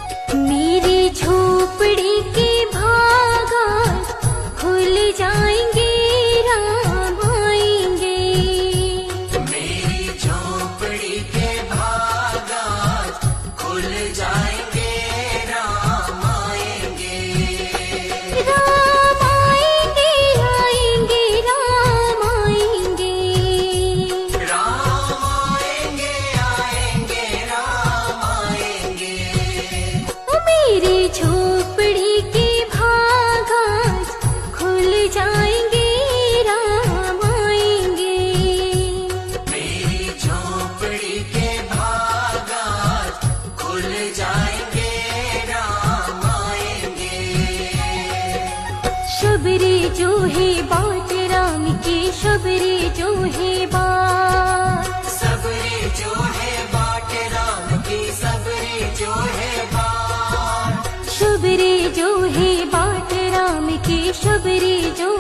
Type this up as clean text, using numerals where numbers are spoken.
मेरी झोपड़ी के भागास खुल जाएंगे, राम आएंगे। मेरी झोपड़ी के भागास खुल जाएंगे, राम आएंगे। राम आएंगे, आएंगे, राम आएंगे। राम आएंगे, आएंगे, राम आएंगे। मेरी झोपड़ी के भागास खुल जाएंगे, राम आएंगे। मेरी झोपड़ी के भागास खुल जाएंगे, राम आएंगे। शबरी जो है बाट राम की, शबरी जो है बाट, सबरी जो है बाट राम की, सबरी जो है बाट। शबरी जो है बाट राम की, शबरी जो